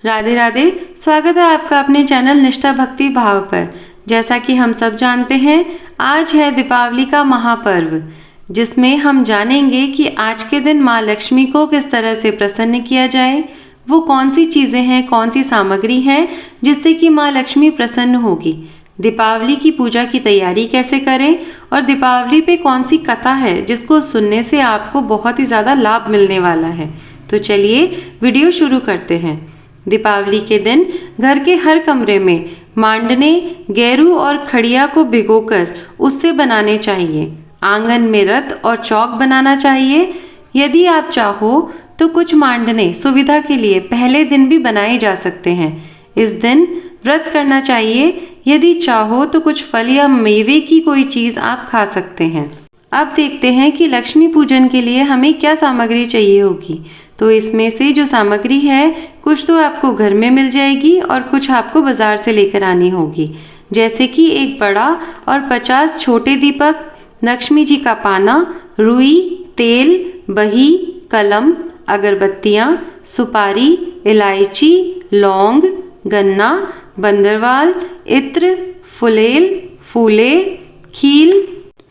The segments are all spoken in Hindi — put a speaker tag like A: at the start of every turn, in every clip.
A: राधे राधे। स्वागत है आपका अपने चैनल निष्ठा भक्ति भाव पर। जैसा कि हम सब जानते हैं, आज है दीपावली का महापर्व, जिसमें हम जानेंगे कि आज के दिन माँ लक्ष्मी को किस तरह से प्रसन्न किया जाए। वो कौन सी चीज़ें हैं, कौन सी सामग्री है जिससे कि माँ लक्ष्मी प्रसन्न होगी। दीपावली की पूजा की तैयारी कैसे करें और दीपावली पे कौन सी कथा है जिसको सुनने से आपको बहुत ही ज़्यादा लाभ मिलने वाला है। तो चलिए वीडियो शुरू करते हैं। दीपावली के दिन घर के हर कमरे में मांडने, गेरू और खड़िया को भिगोकर उससे बनाने चाहिए। आंगन में रथ और चौक बनाना चाहिए। यदि आप चाहो तो कुछ मांडने सुविधा के लिए पहले दिन भी बनाए जा सकते हैं। इस दिन व्रत करना चाहिए। यदि चाहो तो कुछ फल या मेवे की कोई चीज़ आप खा सकते हैं। अब देखते हैं कि लक्ष्मी पूजन के लिए हमें क्या सामग्री चाहिए होगी। तो इसमें से जो सामग्री है, कुछ तो आपको घर में मिल जाएगी और कुछ आपको बाज़ार से लेकर आनी होगी। जैसे कि एक बड़ा और 50 छोटे दीपक, लक्ष्मी जी का पाना, रुई, तेल, बही, कलम, अगरबत्तियाँ, सुपारी, इलायची, लौंग, गन्ना, बंदरवाल, इत्र, फुलेल, फूले, खील,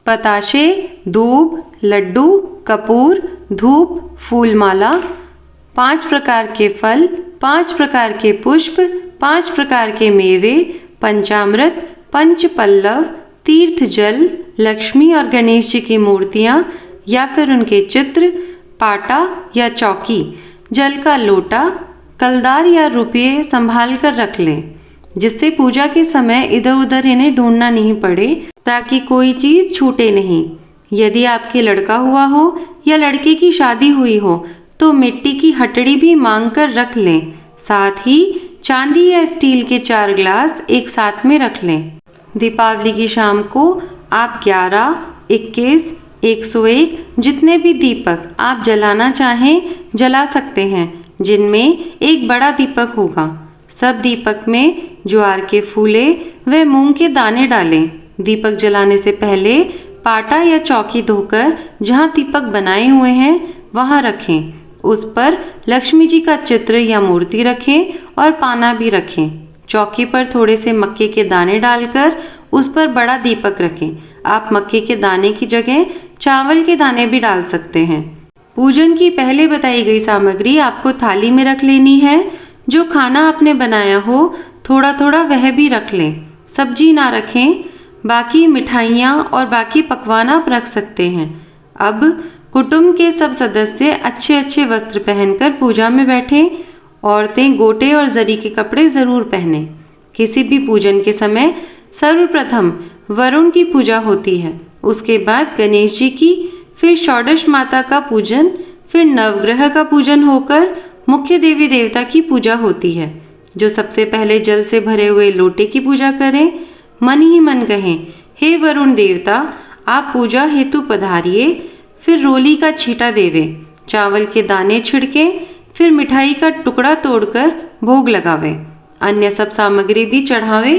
A: पताशे, दूब, लड्डू, कपूर, धूप, फूलमाला, 5 प्रकार के फल, 5 प्रकार के पुष्प, 5 प्रकार के मेवे, पंचामृत, पंच पल्लव, तीर्थ जल, लक्ष्मी और गणेश जी की मूर्तियाँ या फिर उनके चित्र, पाटा या चौकी, जल का लोटा, कलदार या रुपये संभाल कर रख लें, जिससे पूजा के समय इधर उधर इन्हें ढूंढना नहीं पड़े, ताकि कोई चीज़ छूटे नहीं। यदि आपके लड़का हुआ हो या लड़के की शादी हुई हो तो मिट्टी की हटड़ी भी मांग कर रख लें। साथ ही चांदी या स्टील के 4 ग्लास एक साथ में रख लें। दीपावली की शाम को आप 11, 21, 101 जितने भी दीपक आप जलाना चाहें जला सकते हैं, जिनमें एक बड़ा दीपक होगा। सब दीपक में ज्वार के फूले व मूंग के दाने डालें। दीपक जलाने से पहले पाटा या चौकी धोकर जहाँ दीपक बनाए हुए हैं वहाँ रखें। उस पर लक्ष्मी जी का चित्र या मूर्ति रखें और पाना भी रखें। चौकी पर थोड़े से मक्के के दाने डालकर उस पर बड़ा दीपक रखें। आप मक्के के दाने की जगह चावल के दाने भी डाल सकते हैं। पूजन की पहले बताई गई सामग्री आपको थाली में रख लेनी है। जो खाना आपने बनाया हो थोड़ा थोड़ा वह भी रख लें। सब्जी ना रखें। बाकी मिठाइयाँ और बाकी पकवान आप रख सकते हैं। अब कुटुंब के सब सदस्य अच्छे अच्छे वस्त्र पहनकर पूजा में बैठें। औरतें गोटे और जरी के कपड़े ज़रूर पहनें। किसी भी पूजन के समय सर्वप्रथम वरुण की पूजा होती है, उसके बाद गणेश जी की, फिर षोडश माता का पूजन, फिर नवग्रह का पूजन होकर मुख्य देवी देवता की पूजा होती है। जो सबसे पहले जल से भरे हुए लोटे की पूजा करें। मन ही मन कहें, हे वरुण देवता, आप पूजा हेतु पधारिए। फिर रोली का छींटा देवे, चावल के दाने छिड़कें, फिर मिठाई का टुकड़ा तोड़कर भोग लगावे, अन्य सब सामग्री भी चढ़ावे,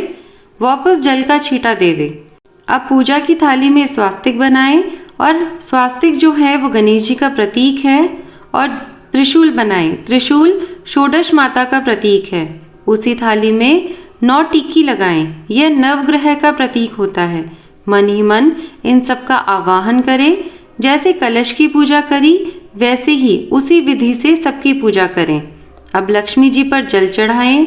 A: वापस जल का छींटा देवे। अब पूजा की थाली में स्वास्तिक बनाएं और स्वास्तिक जो है वो गणेश जी का प्रतीक है। और त्रिशूल बनाएं। त्रिशूल षोडश माता का प्रतीक है। उसी थाली में 9 टिक्की लगाएं। यह नवग्रह का प्रतीक होता है। मन ही मन इन सब का आवाहन करें। जैसे कलश की पूजा करी वैसे ही उसी विधि से सबकी पूजा करें। अब लक्ष्मी जी पर जल चढ़ाएं,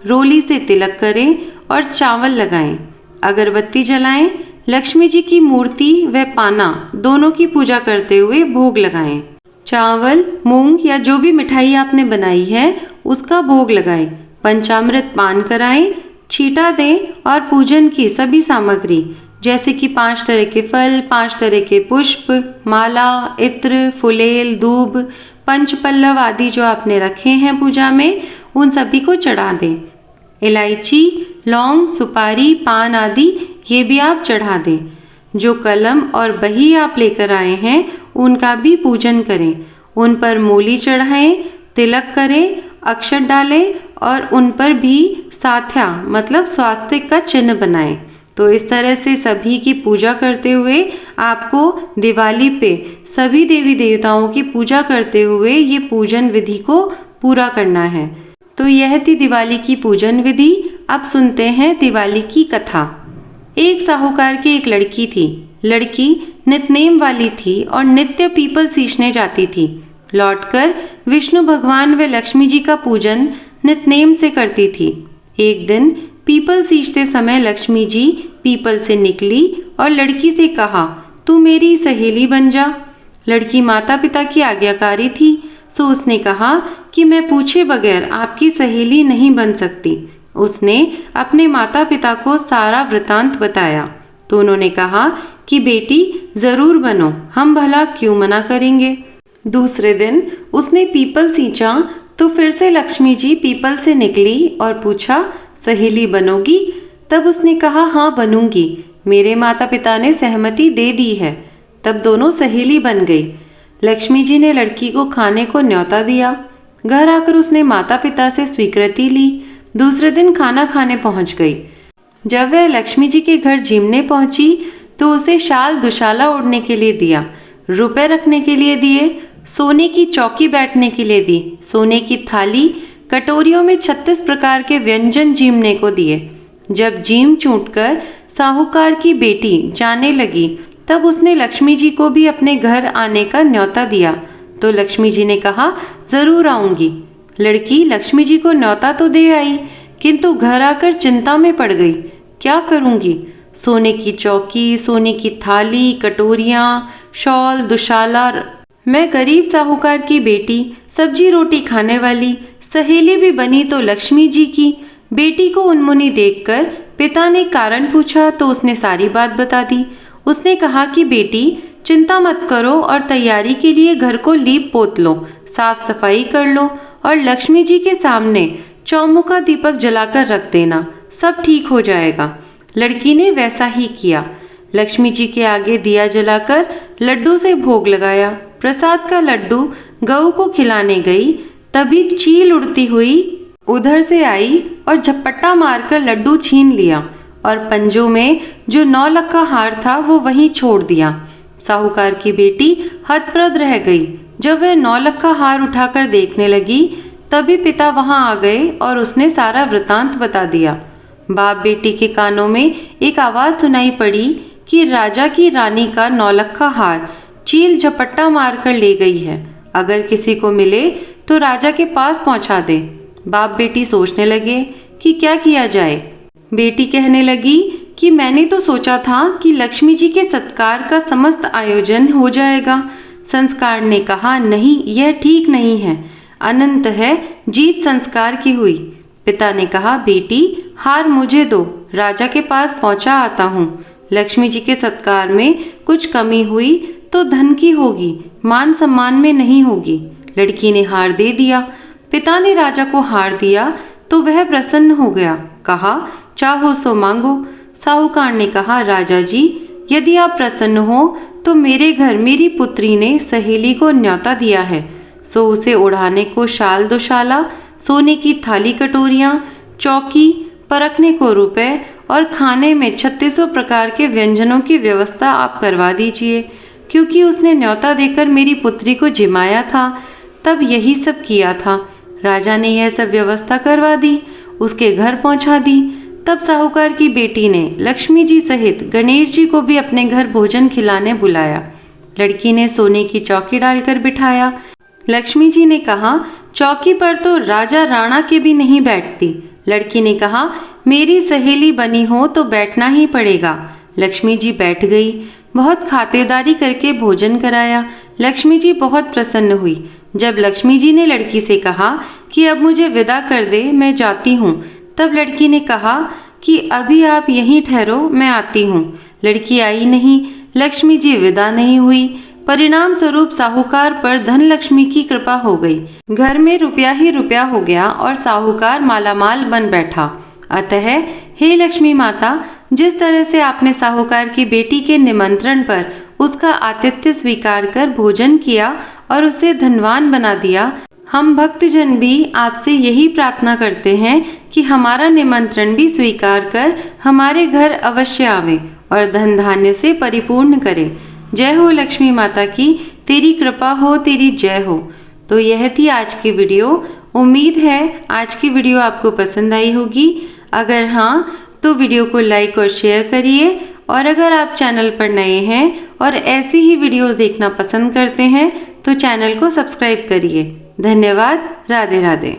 A: रोली से तिलक करें और चावल लगाएं, अगरबत्ती जलाएं। लक्ष्मी जी की मूर्ति व पाना दोनों की पूजा करते हुए भोग लगाएं। चावल, मूंग या जो भी मिठाई आपने बनाई है उसका भोग लगाएं। पंचामृत पान कराएं, छींटा दें और पूजन की सभी सामग्री जैसे कि 5 तरह के फल, 5 तरह के पुष्प, माला, इत्र, फुलेल, दूब, पंचपल्लव आदि जो आपने रखे हैं पूजा में, उन सभी को चढ़ा दें। इलायची, लौंग, सुपारी, पान आदि ये भी आप चढ़ा दें। जो कलम और बही आप लेकर आए हैं उनका भी पूजन करें। उन पर मूली चढ़ाएं, तिलक करें, अक्षत डालें और उन पर भी साथ्या मतलब स्वास्तिक का चिन्ह बनाएं। तो इस तरह से सभी की पूजा करते हुए आपको दिवाली पे सभी देवी देवताओं की पूजा करते हुए ये पूजन विधि को पूरा करना है। तो यह थी दिवाली की पूजन विधि। अब सुनते हैं दिवाली की कथा। एक साहूकार की एक लड़की थी। लड़की नितनेम वाली थी और नित्य पीपल सींचने जाती थी। लौटकर विष्णु भगवान व लक्ष्मी जी का पूजन नितनेम से करती थी। एक दिन पीपल सींचते समय लक्ष्मी जी पीपल से निकली और लड़की से कहा, तू मेरी सहेली बन जा। लड़की माता पिता की आज्ञाकारी थी, सो उसने कहा कि मैं पूछे बगैर आपकी सहेली नहीं बन सकती। उसने अपने माता पिता को सारा वृतांत बताया तो उन्होंने कहा कि बेटी जरूर बनो, हम भला क्यों मना करेंगे। दूसरे दिन उसने पीपल सींचा तो फिर से लक्ष्मी जी पीपल से निकली और पूछा, सहेली बनोगी? तब उसने कहा, हाँ बनूंगी, मेरे माता पिता ने सहमति दे दी है। तब दोनों सहेली बन गई। लक्ष्मी जी ने लड़की को खाने को न्योता दिया। घर आकर उसने माता पिता से स्वीकृति ली। दूसरे दिन खाना खाने पहुंच गई। जब वह लक्ष्मी जी के घर जीमने पहुंची तो उसे शाल दुशाला ओढ़ने के लिए दिया, रुपए रखने के लिए दिए, सोने की चौकी बैठने के लिए दी, सोने की थाली कटोरियों में 36 प्रकार के व्यंजन जीमने को दिए। जब जीम चूटकर साहूकार की बेटी जाने लगी तब उसने लक्ष्मी जी को भी अपने घर आने का न्योता दिया तो लक्ष्मी जी ने कहा, जरूर आऊंगी। लड़की लक्ष्मी जी को न्योता तो दे आई किंतु घर आकर चिंता में पड़ गई। क्या करूंगी? सोने की चौकी, सोने की थाली, कटोरियाँ, शॉल, दुशाला। मैं गरीब साहूकार की बेटी, सब्जी रोटी खाने वाली, सहेली भी बनी तो लक्ष्मी जी की। बेटी को उन्मुनी देखकर पिता ने कारण पूछा तो उसने सारी बात बता दी। उसने कहा कि बेटी चिंता मत करो और तैयारी के लिए घर को लीप पोत लो, साफ सफाई कर लो और लक्ष्मी जी के सामने चौमुखा दीपक जलाकर रख देना, सब ठीक हो जाएगा। लड़की ने वैसा ही किया। लक्ष्मी जी के आगे दिया जलाकर लड्डू से भोग लगाया। प्रसाद का लड्डू गऊ को खिलाने गई, तभी चील उड़ती हुई उधर से आई और झपट्टा मारकर लड्डू छीन लिया और पंजों में जो 9 लक्का हार था वो वहीं छोड़ दिया। साहूकार की बेटी हतप्रद रह गई। जब वह 9 लक्का हार उठाकर देखने लगी तभी पिता वहां आ गए और उसने सारा वृतांत बता दिया। बाप बेटी के कानों में एक आवाज सुनाई पड़ी कि राजा की रानी का 9 लक्का हार चील झपट्टा मारकर ले गई है, अगर किसी को मिले तो राजा के पास पहुंचा दे। बाप बेटी सोचने लगे कि क्या किया जाए। बेटी कहने लगी कि मैंने तो सोचा था कि लक्ष्मी जी के सत्कार का समस्त आयोजन हो जाएगा। संस्कार ने कहा, नहीं, यह ठीक नहीं है, अनंत है, जीत संस्कार की हुई। पिता ने कहा, बेटी हार मुझे दो, राजा के पास पहुंचा आता हूँ। लक्ष्मी जी के सत्कार में कुछ कमी हुई तो धन की होगी, मान सम्मान में नहीं होगी। लड़की ने हार दे दिया। पिता ने राजा को हार दिया तो वह प्रसन्न हो गया। कहा, चाहो सो मांगो। साहूकार ने कहा, राजा जी यदि आप प्रसन्न हो तो मेरे घर मेरी पुत्री ने सहेली को न्योता दिया है, सो उसे ओढ़ाने को शाल दुशाला, सोने की थाली कटोरियाँ, चौकी, परखने को रुपए और खाने में 3600 प्रकार के व्यंजनों की व्यवस्था आप करवा दीजिए, क्योंकि उसने न्योता देकर मेरी पुत्री को जिमाया था, तब यही सब किया था। राजा ने यह सब व्यवस्था करवा दी, उसके घर पहुंचा दी। तब साहूकार की बेटी ने लक्ष्मी जी सहित गणेश जी को भी अपने घर भोजन खिलाने बुलाया। लड़की ने सोने की चौकी डालकर बिठाया। लक्ष्मी जी ने कहा, चौकी पर तो राजा राणा के भी नहीं बैठती। लड़की ने कहा, मेरी सहेली बनी हो तो बैठना ही पड़ेगा। लक्ष्मी जी बैठ गई। बहुत खातिरदारी करके भोजन कराया। लक्ष्मी जी बहुत प्रसन्न हुई। जब लक्ष्मी जी ने लड़की से कहा कि अब मुझे विदा कर दे, मैं जाती हूँ, तब लड़की ने कहा कि अभी आप यहीं ठहरो, मैं आती हूँ। लड़की आई नहीं। लक्ष्मी जी विदा नहीं हुई। परिणाम स्वरूप साहूकार पर धन लक्ष्मी की कृपा हो गई। घर में रुपया ही रुपया हो गया और साहूकार मालामाल बन बैठा। अतः हे लक्ष्मी माता, जिस तरह से आपने साहूकार की बेटी के निमंत्रण पर उसका आतिथ्य स्वीकार कर भोजन किया और उसे धनवान बना दिया, हम भक्तजन भी आपसे यही प्रार्थना करते हैं कि हमारा निमंत्रण भी स्वीकार कर हमारे घर अवश्य आवे और धन धान्य से परिपूर्ण करें। जय हो लक्ष्मी माता की, तेरी कृपा हो, तेरी जय हो। तो यह थी आज की वीडियो। उम्मीद है आज की वीडियो आपको पसंद आई होगी। अगर हाँ तो वीडियो को लाइक और शेयर करिए, और अगर आप चैनल पर नए हैं और ऐसी ही वीडियोस देखना पसंद करते हैं तो चैनल को सब्सक्राइब करिए। धन्यवाद। राधे राधे।